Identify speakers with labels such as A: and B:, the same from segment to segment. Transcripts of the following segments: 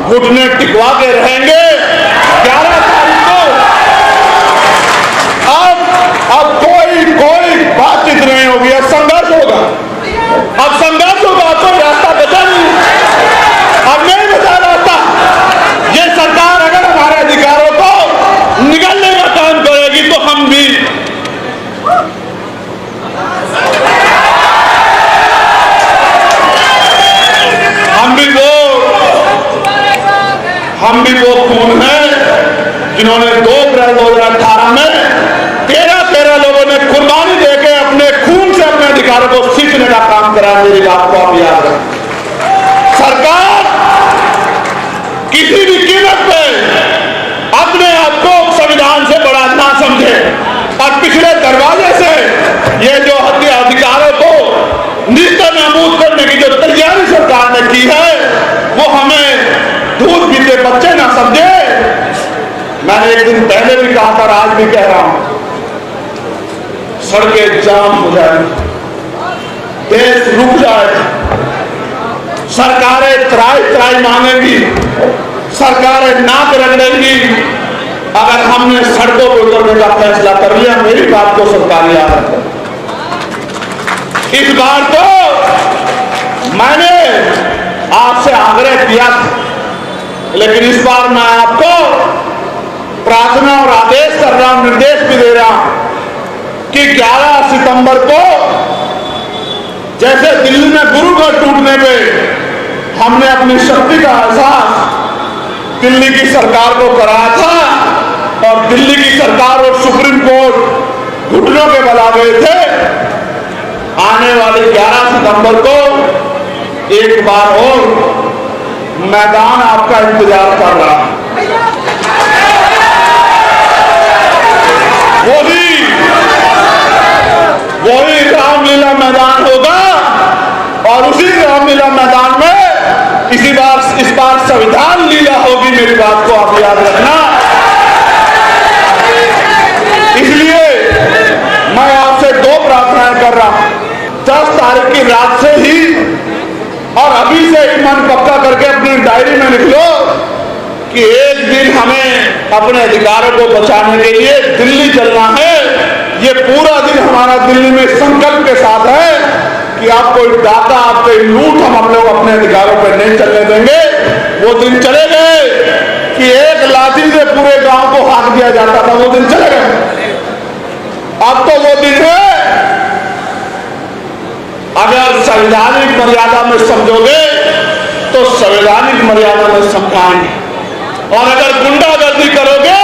A: घुटने टिकवा के रहेंगे। 11 तारीख को अब कोई बातचीत नहीं होगी, अब संघर्ष होगा। अब संघर्ष होगा, कोई रास्ता बचा नहीं, अब नहीं बचा रास्ता। ये सरकार अगर हमारे अधिकारों को निगलने का काम करेगी तो हम भी वो खून है जिन्होंने 2 अप्रैल 2018 में 13 लोगों ने कुर्बानी देके अपने खून से अपने अधिकारों को सींचने का काम करा। मेरी बात को आप याद रखें। सरकार किसी भी कीमत पे अपने आप को संविधान से बड़ा ना समझे और पिछले दरवाजे से ये जो अधिकारों को नीचे नाबूद करने की जो तैयारी सरकार ने की है वो हमें दूध पीते बच्चे ना समझे। मैंने एक दिन पहले भी कहा था, आज भी कह रहा हूं, सड़कें जाम हो जाएंगी, देश रुक जाएगा, सरकारें त्राई मांगेंगी, सरकारें नाक रगड़ेंगी अगर हमने सड़कों पर उतरने का फैसला कर लिया। मेरी बात को सरकार याद रखे। इस बार तो मैंने आपसे आग्रह किया था, लेकिन इस बार मैं आपको प्रार्थना और आदेश कर रहा हूं, निर्देश भी दे रहा हूं कि 11 सितंबर को जैसे दिल्ली में गुरु घर टूटने पे हमने अपनी शक्ति का एहसास दिल्ली की सरकार को कराया था और दिल्ली की सरकार और सुप्रीम कोर्ट घुटनों के बल आ गए थे, आने वाले 11 सितंबर को एक बार और मैदान आपका इंतजार कर रहा है। वही रामलीला मैदान होगा और उसी रामलीला मैदान में इस बार संविधान लीला होगी। मेरी बात को आप याद रखना। इसलिए मैं आपसे 2 प्रार्थनाएं कर रहा हूं। 10 तारीख की रात से ही और अभी से ही मन पक्का करके अपनी डायरी में लिख लो कि एक दिन हमें अपने अधिकारों को बचाने के लिए दिल्ली चलना है। ये पूरा दिन हमारा दिल्ली में संकल्प के साथ है कि आप कोई डाका, आप कोई लूट हम लोग अपने अधिकारों पर नहीं चलने देंगे। वो दिन चले गए कि एक लाठी से पूरे गांव को हाँक दिया जाता था, वो दिन चले गए। अब तो वो दिन है, अगर संवैधानिक मर्यादा में समझोगे तो संवैधानिक मर्यादा में समझाएंगे, और अगर गुंडागर्दी करोगे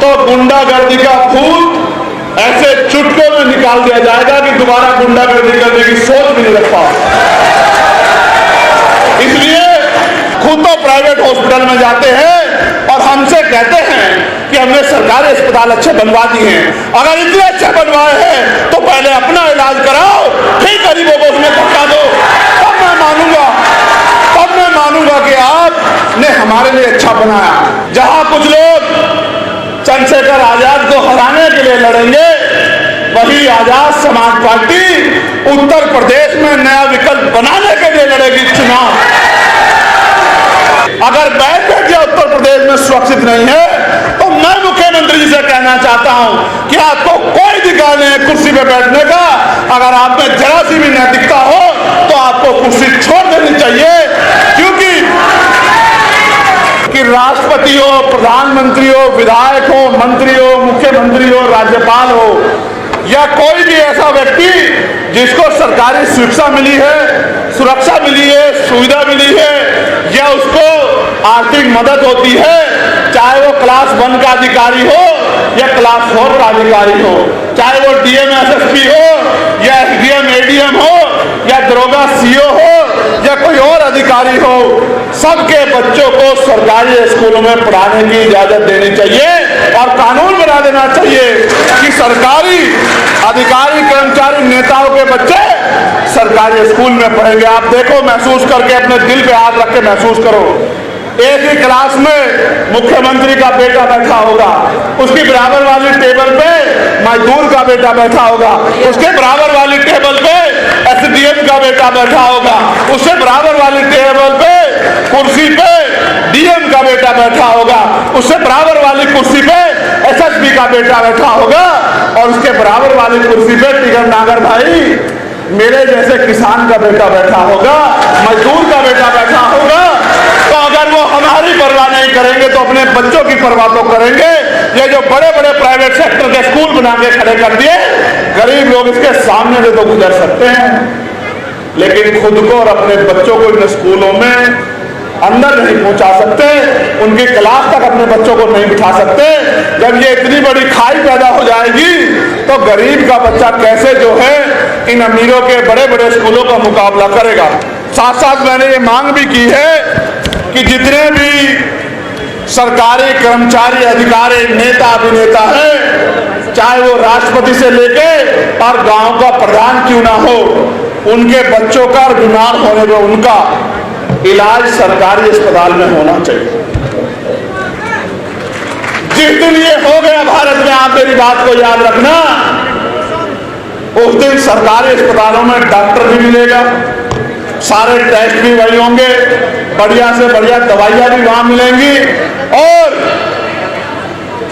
A: तो गुंडागर्दी का फूल ऐसे चुटकों में निकाल दिया जाएगा कि दोबारा गुंडागर्दी करने की सोच भी नहीं रख पाओ। इसलिए खुद तो प्राइवेट हॉस्पिटल में जाते हैं और हमसे कहते हैं कि हमने सरकारी अस्पताल अच्छे बनवा दिए हैं। अगर इतने अच्छे बनवाए हैं तो पहले अपना इलाज कराओ, फिर गरीबों को उसमें धक्का दो, तब मैं मानूंगा कि आपने हमारे लिए अच्छा बनाया। जहां कुछ लोग चंद्रशेखर आजाद को हराने के लिए लड़ेंगे, वही आजाद समाज पार्टी उत्तर प्रदेश में नया विकल्प बनाने के लिए लड़ेगी चुनाव। अगर बैठिया उत्तर प्रदेश में सुरक्षित नहीं है तो मैं मुख्यमंत्री जी से कहना चाहता हूं कि आपको कोई अधिकार नहीं है कुर्सी पे बैठने का। अगर आप में जरा सी भी नैतिकता हो तो आपको कुर्सी छोड़ देनी चाहिए, क्योंकि राष्ट्रपति हो, प्रधानमंत्री हो, विधायक हो, मंत्री हो, मुख्यमंत्री हो, राज्यपाल हो या कोई भी ऐसा व्यक्ति जिसको सरकारी शिक्षा मिली है, सुरक्षा मिली है, सुविधा मिली है या उसको आर्थिक मदद होती है, चाहे वो क्लास 1 का अधिकारी हो या क्लास 4 का अधिकारी हो, चाहे वो डीएम एसएसपी हो या एसडीएम एडीएम हो या दरोगा सीओ हो या कोई और अधिकारी हो, सबके बच्चों को सरकारी स्कूलों में पढ़ाने की इजाजत देनी चाहिए और कानून बना देना चाहिए कि सरकारी अधिकारी, कर्मचारी, नेताओं के बच्चे सरकारी स्कूल में पढ़ेंगे। आप देखो, महसूस करके अपने दिल पे हाथ रख के महसूस करो, एक ही क्लास में मुख्यमंत्री का बेटा बैठा होगा, उसकी बराबर वाली टेबल पे मजदूर का बेटा बैठा होगा, उसके बराबर वाली टेबल पे डीएम का बेटा बैठा होगा, उससे बराबर वाली टेबल पे कुर्सी पे डीएम का बेटा बैठा होगा, उससे बराबर वाली कुर्सी पे एसएसपी का बेटा बैठा होगा, और उसके बराबर वाली कुर्सी पे टिगर नागर भाई मेरे जैसे किसान का बेटा बैठा होगा, मजदूर का बेटा बैठा होगा। तो अगर वो हमारी परवाह नहीं करेंगे तो अपने बच्चों की परवाह तो करेंगे। ये जो बड़े बड़े प्राइवेट सेक्टर के स्कूल बना के खड़े कर दिए, गरीब लोग इसके सामने से तो गुजर सकते हैं, लेकिन खुद को और अपने बच्चों को इन स्कूलों में अंदर नहीं पहुंचा सकते, उनकी क्लास तक अपने बच्चों को नहीं बिठा सकते। जब ये इतनी बड़ी खाई पैदा हो जाएगी तो गरीब का बच्चा कैसे जो है इन अमीरों के बड़े बड़े स्कूलों का मुकाबला करेगा। साथ साथ मैंने ये मांग भी की है कि जितने भी सरकारी कर्मचारी, अधिकारी, नेता, अभिनेता हैं, चाहे वो राष्ट्रपति से लेके और गांव का प्रधान क्यों ना हो, उनके बच्चों का और बीमार होने पर उनका इलाज सरकारी अस्पताल में होना चाहिए। जिस दिन ये हो गया भारत में, आप मेरी बात को याद रखना, उस दिन सरकारी अस्पतालों में डॉक्टर भी मिलेगा, सारे टेस्ट भी वही होंगे, बढ़िया से बढ़िया दवाइयां भी वहां मिलेंगी, और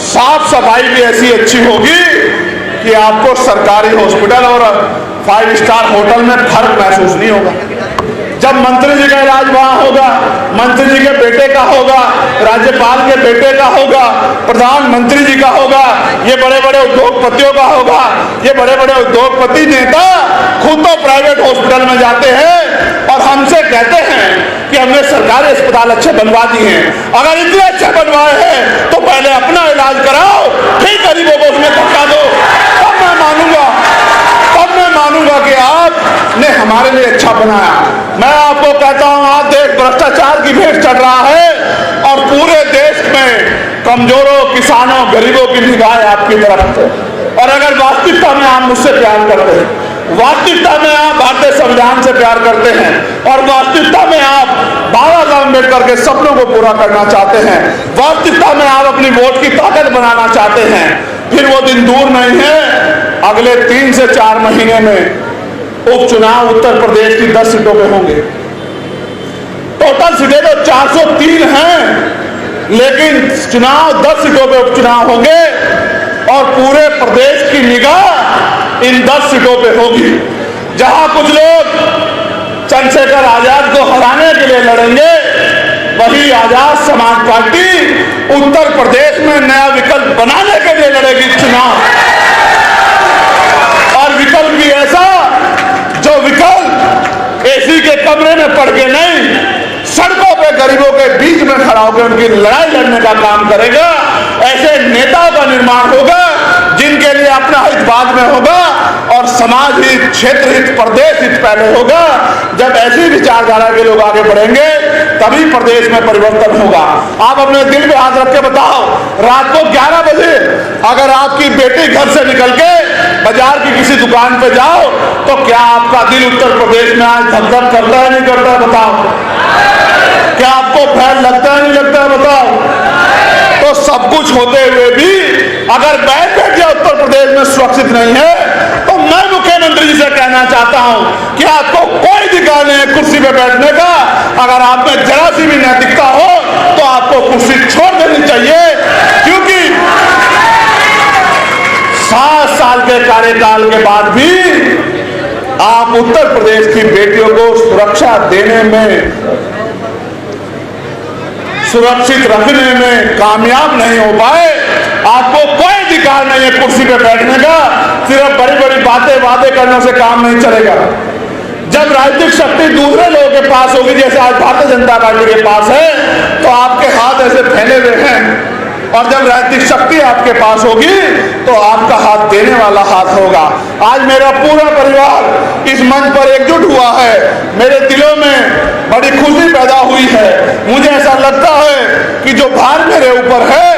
A: साफ सफाई भी ऐसी अच्छी होगी कि आपको सरकारी हॉस्पिटल और 5 स्टार होटल में फर्क महसूस नहीं होगा। जब मंत्री जी का इलाज वहां होगा, मंत्री जी के बेटे का होगा, राज्यपाल के बेटे का होगा, प्रधानमंत्री जी का होगा, ये बड़े बड़े उद्योगपतियों का होगा। ये बड़े बड़े उद्योगपति नेता खुद तो प्राइवेट हॉस्पिटल में जाते हैं और हमसे कहते हैं कि हमने सरकारी अस्पताल अच्छे बनवा दिए हैं। अगर इतने अच्छे बनवाए हैं तो पहले अपना इलाज कराओ, फिर गरीबों को उसमें धक्का दो, तब मैं मानूंगा कि आपने हमारे लिए अच्छा बनाया। मैं आपको कहता हूं, आज देश भ्रष्टाचार की भेंट चढ़ रहा है और पूरे देश में कमजोरों, किसानों, गरीबों की निगाह आपकी तरफ है। और अगर वास्तविकता में आप मुझसे प्यार करते हैं, वास्तविकता में आप भारतीय संविधान से प्यार करते हैं, और वास्तविकता में आप बाबा साहब अम्बेडकर के सपनों को पूरा करना चाहते हैं, वास्तविकता में आप अपनी वोट की ताकत बनाना चाहते हैं, फिर वो दिन दूर नहीं है। अगले 3 से 4 महीने में उपचुनाव उत्तर प्रदेश की 10 सीटों पे होंगे। टोटल सीटें तो 403 हैं, लेकिन चुनाव 10 सीटों पे उपचुनाव होंगे और पूरे प्रदेश की निगाह इन 10 सीटों पे होगी। जहां कुछ लोग चंद्रशेखर आजाद को हराने के लिए लड़ेंगे, वही आजाद समाज पार्टी उत्तर प्रदेश में नया विकल्प बनाने के लिए लड़ेगी चुनाव। और विकल्प भी ऐसा जो विकल्प एसी के कमरे में पड़ के नहीं, सड़कों पे गरीबों के बीच में खड़ा होकर उनकी लड़ाई लड़ने का काम करेगा। ऐसे नेताओं का निर्माण होगा जिनके लिए अपना हित बाद में होगा और समाज हित, क्षेत्र हित, प्रदेश हित पहले होगा। जब ऐसी विचारधारा के लोग आगे बढ़ेंगे तभी प्रदेश में परिवर्तन होगा। आप अपने दिल पे हाथ रख के बताओ, रात को 11 बजे अगर आपकी बेटी घर से निकल के बाजार की किसी दुकान पे जाओ तो क्या आपका दिल उत्तर प्रदेश में आज धक धक करता है, नहीं करता है? बताओ, क्या आपको भय लगता है, नहीं लगता है? बताओ। तो सब कुछ होते हुए भी अगर बैठिया उत्तर प्रदेश में सुरक्षित नहीं है तो मैं मुख्यमंत्री जी से कहना चाहता हूं कि आपको कोई अधिकार नहीं है कुर्सी पे बैठने का। अगर आप में जरा सी भी नैतिकता हो तो आपको कुर्सी छोड़ देनी चाहिए, क्योंकि 7 साल के कार्यकाल के बाद भी आप उत्तर प्रदेश की बेटियों को सुरक्षा देने में, सुरक्षित रखने में कामयाब नहीं हो पाए। आपको कोई अधिकार नहीं है कुर्सी पे बैठने का। सिर्फ बड़ी बड़ी बातें वादे करने से काम नहीं चलेगा। जब राजनीतिक शक्ति दूसरे लोगों के पास होगी, जैसे आज भारतीय जनता पार्टी के पास है, तो आपके हाथ ऐसे फैले हुए हैं, और जब राजनीतिक शक्ति आपके पास होगी तो आपका हाथ देने वाला हाथ होगा। आज मेरा पूरा परिवार इस मंच पर एकजुट हुआ है। मेरे दिलों में बड़ी खुशी पैदा हुई है। मुझे ऐसा लगता है कि जो भार मेरे ऊपर है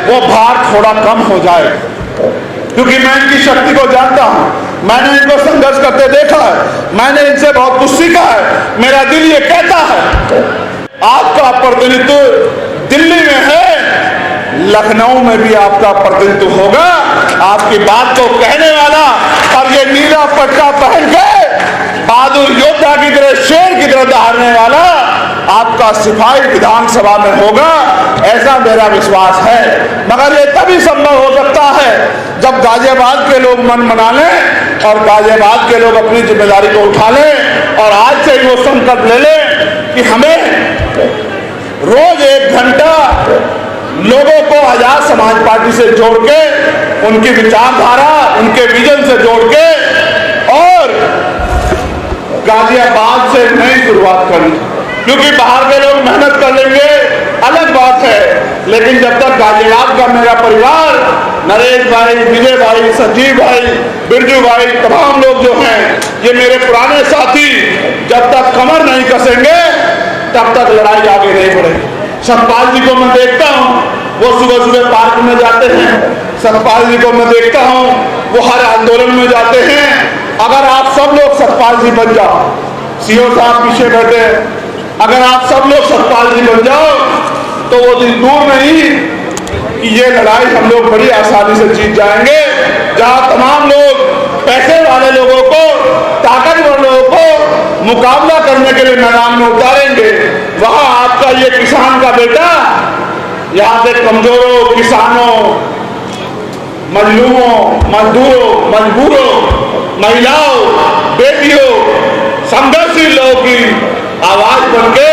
A: वो भार थोड़ा कम हो जाए, क्योंकि मैं इनकी शक्ति को जानता हूं। मैंने इनको संघर्ष करते देखा है, मैंने इनसे बहुत कुछ सीखा है। मेरा दिल ये कहता है आपका प्रतिनिधित्व दिल्ली में है, लखनऊ में भी आपका प्रतिनिधित्व होगा। आपकी बात को कहने वाला और ये नीला पट्टा पहन के का सिपाही विधानसभा में होगा, ऐसा मेरा विश्वास है। मगर ये तभी संभव हो सकता है जब गाजियाबाद के लोग मन बना लें और गाजियाबाद के लोग अपनी जिम्मेदारी को उठा लें और आज से ही वो संकल्प ले लें कि हमें रोज 1 घंटा लोगों को आजाद समाज पार्टी से जोड़ के, उनकी विचारधारा, उनके विजन से जोड़ के और गाजियाबाद से नई शुरुआत करनी। क्योंकि बाहर के लोग मेहनत कर लेंगे अलग बात है, लेकिन जब तक गाजियाबाद का मेरा परिवार, नरेश भाई, विजय भाई, संजीव भाई, बिरजू भाई, तमाम लोग जो हैं, ये मेरे पुराने साथी, जब तक कमर नहीं कसेंगे तब तक लड़ाई आगे नहीं बढ़ेगी। सतपाल जी को मैं देखता हूँ, वो सुबह सुबह पार्क में जाते हैं। सतपाल जी को मैं देखता हूँ, वो हर आंदोलन में जाते हैं। अगर आप सब लोग सतपाल जी बन जाओ, सीओ साहब पीछे बैठे, अगर आप सब लोग सतपाल जी बन जाओ तो वो दिन दूर नहीं कि ये लड़ाई हम लोग बड़ी आसानी से जीत जाएंगे। जहां तमाम लोग पैसे वाले लोगों को, ताकतवर लोगों को मुकाबला करने के लिए मैदान में उतारेंगे, वहां आपका ये किसान का बेटा यहाँ पे कमजोरों, किसानों, मजलूमों, मजदूरों, मजबूरों, महिलाओं, बेटियों, संघर्षशील लोगों की आवाज बनके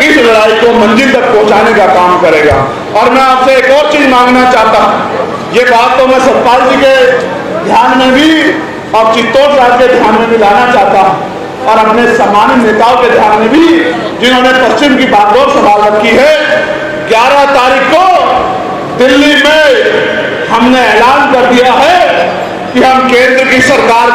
A: इस लड़ाई को मंजिल तक पहुंचाने का काम करेगा। और मैं आपसे एक और चीज मांगना चाहता हूं, ये बात तो मैं सतपाल जी के ध्यान में भी और चित्तौड़ साहब के ध्यान में भी लाना चाहता हूं और अपने सम्मानित नेताओं के ध्यान में भी, जिन्होंने पश्चिम की बागडोर संभाल रखी है। 11 तारीख को दिल्ली में हमने ऐलान कर दिया है कि हम केंद्र की सरकार